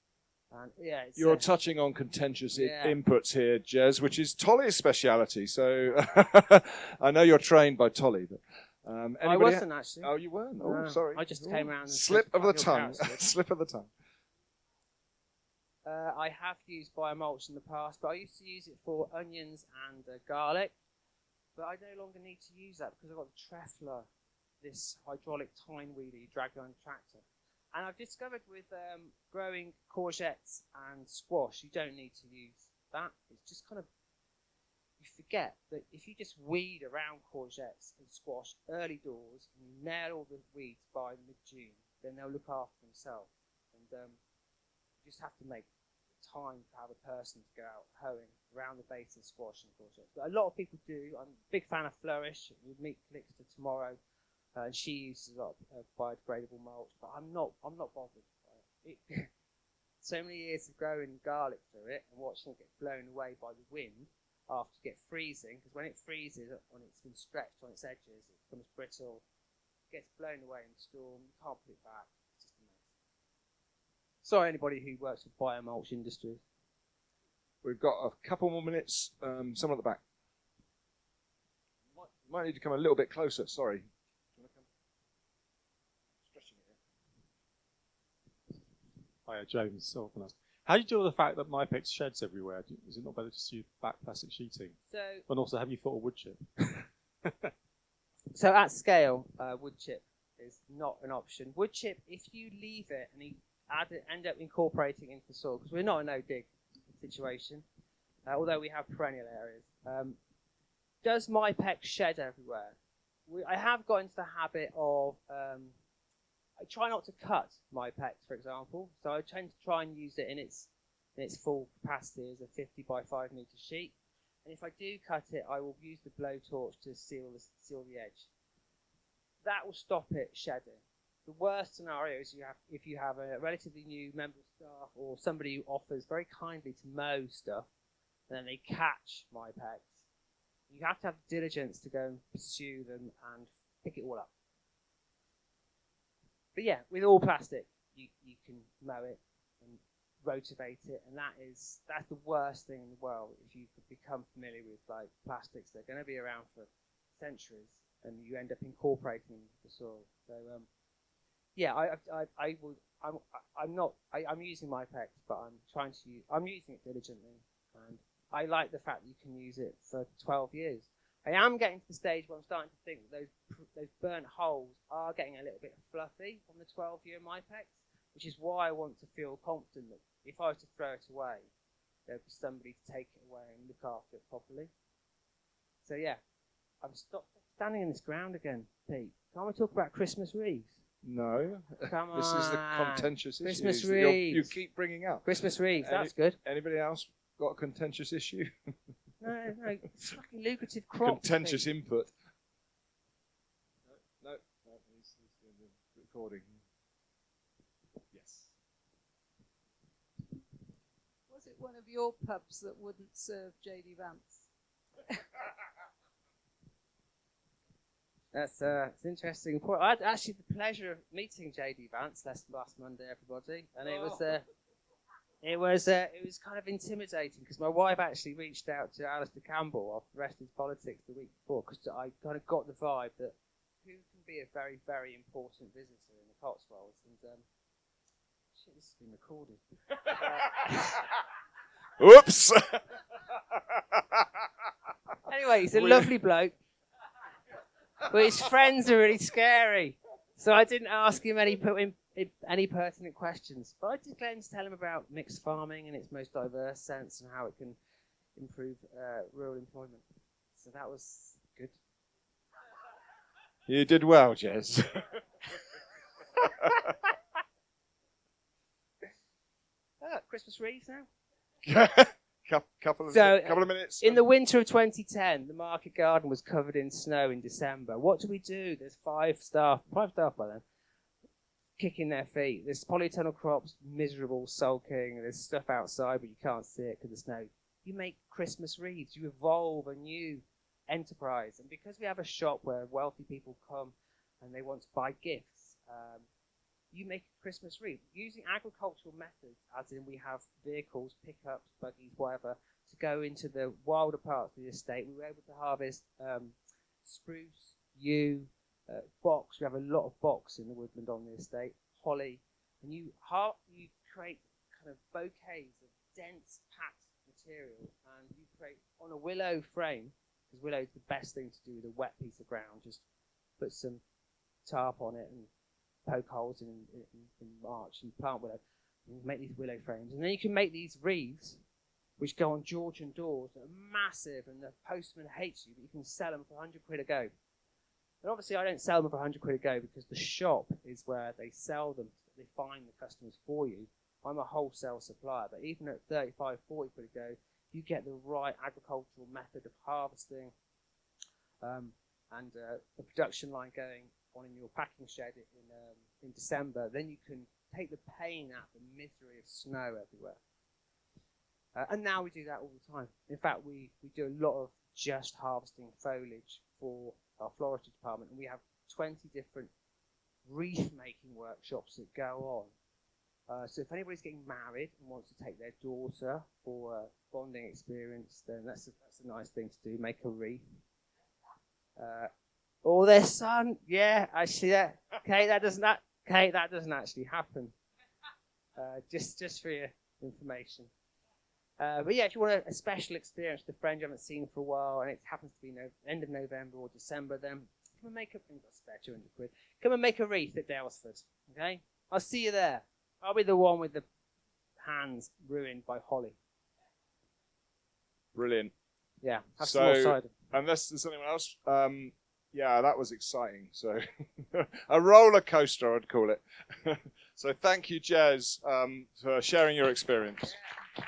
And you're touching on contentious inputs here, Jez, which is Tolly's speciality. So I know you're trained by Tolly, but I wasn't actually. Oh, you weren't? Oh, No, sorry. I just came around. And slip of the tongue. Slip of the tongue. I have used biomulch in the past, but I used to use it for onions and garlic. But I no longer need to use that because I've got the Trefler, this hydraulic tine weeder you drag on a tractor. And I've discovered with growing courgettes and squash, you don't need to use that. It's just kind of, you you forget that if you just weed around courgettes and squash early doors and you nail all the weeds by mid-June, then they'll look after themselves. And you just have to make time to have a person to go out hoeing around the base of squash and courgettes. But a lot of people do. I'm a big fan of Flourish. We'll meet Calixta tomorrow, and she uses a lot of biodegradable mulch. But I'm not bothered by it. So many years of growing garlic through it and watching it get blown away by the wind after it gets freezing, because when it freezes when it's been stretched on its edges, it becomes brittle, it gets blown away in the storm, you can't put it back. It's just amazing. Sorry, anybody who works with biomulch industries. We've got a couple more minutes. Someone at the back. You might need to come a little bit closer. Sorry. Hiya, James. How do you deal with the fact that MyPex sheds everywhere? Is it not better to use back plastic sheeting? And also, have you thought of wood chip? So at scale, wood chip is not an option. Wood chip, if you leave it and you end up incorporating into the soil, because we're not a no-dig situation, although we have perennial areas. Does MyPex shed everywhere? I have got into the habit of I try not to cut MyPex, for example. So I tend to try and use it in its full capacity as a 50 by 5 meter sheet. And if I do cut it, I will use the blowtorch to seal the edge. That will stop it shedding. The worst scenario is if you have a relatively new member of staff or somebody who offers very kindly to mow stuff, and then they catch MyPex. You have to have the diligence to go and pursue them and pick it all up. But yeah, with all plastic, you can mow it and rotivate it, and that's the worst thing in the world. If you could become familiar with like plastics, they're going to be around for centuries, and you end up incorporating the soil. So yeah, I'm using MyPex, but I'm using it diligently, and I like the fact that you can use it for 12 years. I am getting to the stage where I'm starting to think that those burnt holes are getting a little bit fluffy on the 12-year MyPex, which is why I want to feel confident that if I was to throw it away, there'd be somebody to take it away and look after it properly. So yeah, I'm standing in this ground again, Pete. Can't we talk about Christmas wreaths? No. Come on. This is the contentious Christmas issues that wreaths. you keep bringing up. Christmas wreaths, that's good. Anybody else got a contentious issue? No, it's fucking lucrative crop. Contentious input. No, he's doing the recording. Yes. Was it one of your pubs that wouldn't serve JD Vance? That's an interesting point. I had actually the pleasure of meeting JD Vance last Monday, everybody, and it was kind of intimidating because my wife actually reached out to Alistair Campbell after the rest of his politics the week before, because I kind of got the vibe that who can be a very, very important visitor in the Cotswolds, and shit, this has been recorded. Oops. Anyway, he's a lovely bloke, but his friends are really scary, so I didn't ask him any pertinent questions, but I did claim to tell him about mixed farming in its most diverse sense and how it can improve rural employment. So that was good. You did well, Jez. Christmas wreaths now? couple of minutes. In the winter of 2010, the market garden was covered in snow in December. What do we do? There's five staff by then, kicking their feet. There's polytunnel crops, miserable, sulking. There's stuff outside, but you can't see it because of snow. You make Christmas wreaths. You evolve a new enterprise. And because we have a shop where wealthy people come and they want to buy gifts, you make a Christmas wreath using agricultural methods, as in we have vehicles, pickups, buggies, whatever, to go into the wilder parts of the estate. We were able to harvest spruce, yew, box. We have a lot of box in the woodland on the estate, holly, and you create kind of bouquets of dense packed material, and you create on a willow frame, because willow is the best thing to do with a wet piece of ground. Just put some tarp on it and poke holes in March and plant willow. You make these willow frames, and then you can make these wreaths which go on Georgian doors that are massive, and the postman hates you, but you can sell them for 100 quid a go. And obviously I don't sell them for 100 quid a go because the shop is where they sell them, they find the customers for you. I'm a wholesale supplier, but even at 35, 40 quid a go, you get the right agricultural method of harvesting and the production line going on in your packing shed in December. Then you can take the pain out of the misery of snow everywhere. And now we do that all the time. In fact, we do a lot of just harvesting foliage for our floristry department, and we have 20 different wreath making workshops that go on. So if anybody's getting married and wants to take their daughter for a bonding experience, then that's a nice thing to do, make a wreath. Or their son, yeah, I see that. Okay, that doesn't actually happen. Just for your information. But yeah, if you want a special experience with a friend you haven't seen for a while, and it happens to be end of November or December, then come and make a spare 200 quid. Come and make a wreath at Daylesford. Okay, I'll see you there. I'll be the one with the hands ruined by holly. Brilliant. Yeah, have some more cider. Unless there's anyone else, yeah, that was exciting. So a roller coaster, I'd call it. So thank you, Jez, for sharing your experience. Yeah.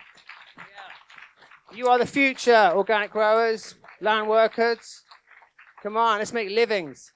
You are the future, organic growers, land workers. Come on, let's make livings.